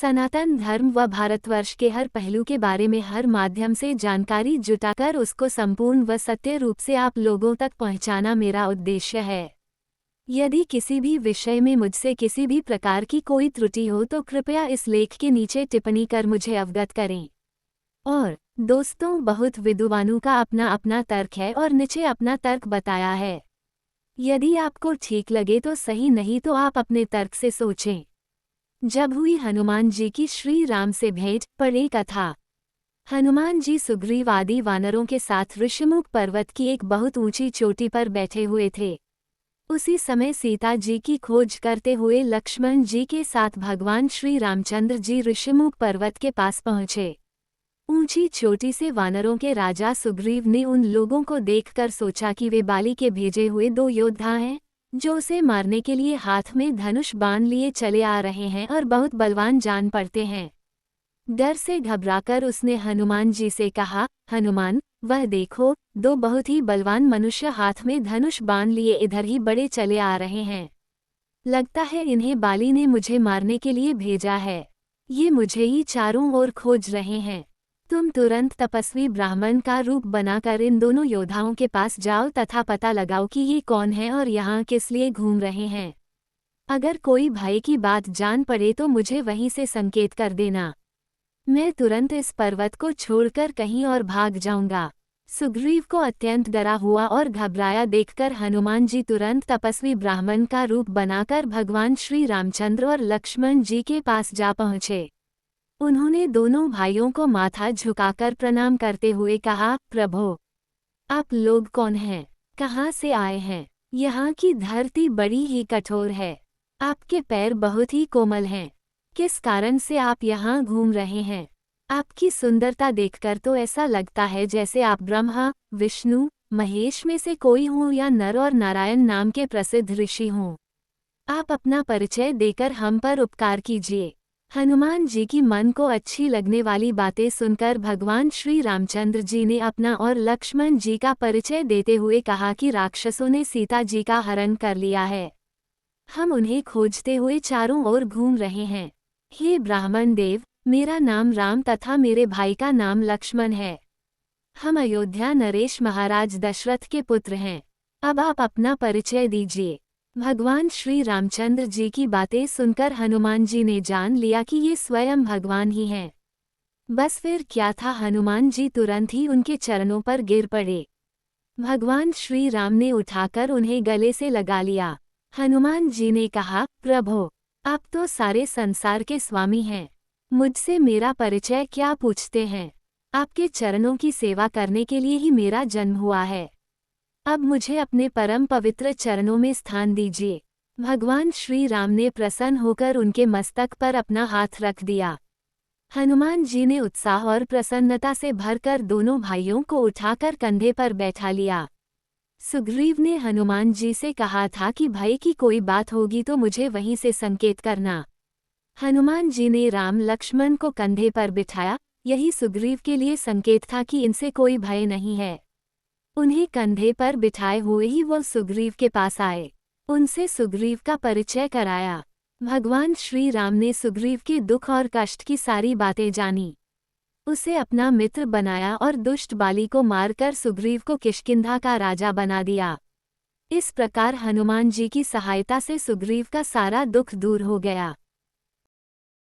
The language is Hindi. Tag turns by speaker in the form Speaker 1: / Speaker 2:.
Speaker 1: सनातन धर्म व भारतवर्ष के हर पहलू के बारे में हर माध्यम से जानकारी जुटाकर उसको संपूर्ण व सत्य रूप से आप लोगों तक पहुंचाना मेरा उद्देश्य है। यदि किसी भी विषय में मुझसे किसी भी प्रकार की कोई त्रुटि हो तो कृपया इस लेख के नीचे टिप्पणी कर मुझे अवगत करें। और दोस्तों, बहुत विद्वानों का अपना अपना तर्क है और नीचे अपना तर्क बताया है। यदि आपको ठीक लगे तो सही, नहीं तो आप अपने तर्क से सोचें। जब हुई हनुमान जी की श्री राम से भेंट पर एक कथा। हनुमान जी सुग्रीव आदि वानरों के साथ ऋषिमुख पर्वत की एक बहुत ऊंची चोटी पर बैठे हुए थे। उसी समय सीता जी की खोज करते हुए लक्ष्मण जी के साथ भगवान श्री रामचंद्र जी ऋषिमुख पर्वत के पास पहुँचे। ऊंची चोटी से वानरों के राजा सुग्रीव ने उन लोगों को देखकर सोचा कि वे बाली के भेजे हुए 2 योद्धा हैं, जो उसे मारने के लिए हाथ में धनुष बाण लिए चले आ रहे हैं और बहुत बलवान जान पड़ते हैं। डर से घबराकर उसने हनुमान जी से कहा, हनुमान, वह देखो, 2 बहुत ही बलवान मनुष्य हाथ में धनुष बाण लिए इधर ही बड़े चले आ रहे हैं। लगता है इन्हें बाली ने मुझे मारने के लिए भेजा है। ये मुझे ही चारों ओर खोज रहे हैं। तुम तुरंत तपस्वी ब्राह्मण का रूप बनाकर इन दोनों योद्धाओं के पास जाओ तथा पता लगाओ कि ये कौन है और यहाँ किस लिए घूम रहे हैं। अगर कोई भय की बात जान पड़े तो मुझे वहीं से संकेत कर देना। मैं तुरंत इस पर्वत को छोड़कर कहीं और भाग जाऊंगा। सुग्रीव को अत्यंत डरा हुआ और घबराया देखकर हनुमान जी तुरंत तपस्वी ब्राह्मण का रूप बनाकर भगवान श्री रामचंद्र और लक्ष्मण जी के पास जा पहुँचे। उन्होंने दोनों भाइयों को माथा झुकाकर प्रणाम करते हुए कहा, प्रभो, आप लोग कौन हैं? कहाँ से आए हैं? यहाँ की धरती बड़ी ही कठोर है। आपके पैर बहुत ही कोमल हैं। किस कारण से आप यहाँ घूम रहे हैं? आपकी सुंदरता देखकर तो ऐसा लगता है जैसे आप ब्रह्मा, विष्णु, महेश में से कोई हों या नर और नारायण नाम के प्रसिद्ध ऋषि हों। आप अपना परिचय देकर हम पर उपकार कीजिए। हनुमान जी की मन को अच्छी लगने वाली बातें सुनकर भगवान श्री रामचंद्र जी ने अपना और लक्ष्मण जी का परिचय देते हुए कहा कि राक्षसों ने सीता जी का हरण कर लिया है। हम उन्हें खोजते हुए चारों ओर घूम रहे हैं। हे ब्राह्मण देव, मेरा नाम राम तथा मेरे भाई का नाम लक्ष्मण है। हम अयोध्या नरेश महाराज दशरथ के पुत्र हैं। अब आप अपना परिचय दीजिए। भगवान श्री रामचंद्र जी की बातें सुनकर हनुमान जी ने जान लिया कि ये स्वयं भगवान ही हैं। बस फिर क्या था, हनुमान जी तुरंत ही उनके चरणों पर गिर पड़े। भगवान श्री राम ने उठाकर उन्हें गले से लगा लिया। हनुमान जी ने कहा, प्रभो, आप तो सारे संसार के स्वामी हैं। मुझसे मेरा परिचय क्या पूछते हैं? आपके चरणों की सेवा करने के लिए ही मेरा जन्म हुआ है। अब मुझे अपने परम पवित्र चरणों में स्थान दीजिए। भगवान श्री राम ने प्रसन्न होकर उनके मस्तक पर अपना हाथ रख दिया। हनुमान जी ने उत्साह और प्रसन्नता से भरकर दोनों भाइयों को उठाकर कंधे पर बैठा लिया। सुग्रीव ने हनुमान जी से कहा था कि भय की कोई बात होगी तो मुझे वहीं से संकेत करना। हनुमान जी ने राम लक्ष्मण को कंधे पर बिठाया। यही सुग्रीव के लिए संकेत था कि इनसे कोई भय नहीं है। उन्हें कंधे पर बिठाए हुए ही वो सुग्रीव के पास आए। उनसे सुग्रीव का परिचय कराया। भगवान श्री राम ने सुग्रीव के दुख और कष्ट की सारी बातें जानी। उसे अपना मित्र बनाया और दुष्ट बाली को मारकर सुग्रीव को किष्किंधा का राजा बना दिया। इस प्रकार हनुमान जी की सहायता से सुग्रीव का सारा दुख दूर हो गया।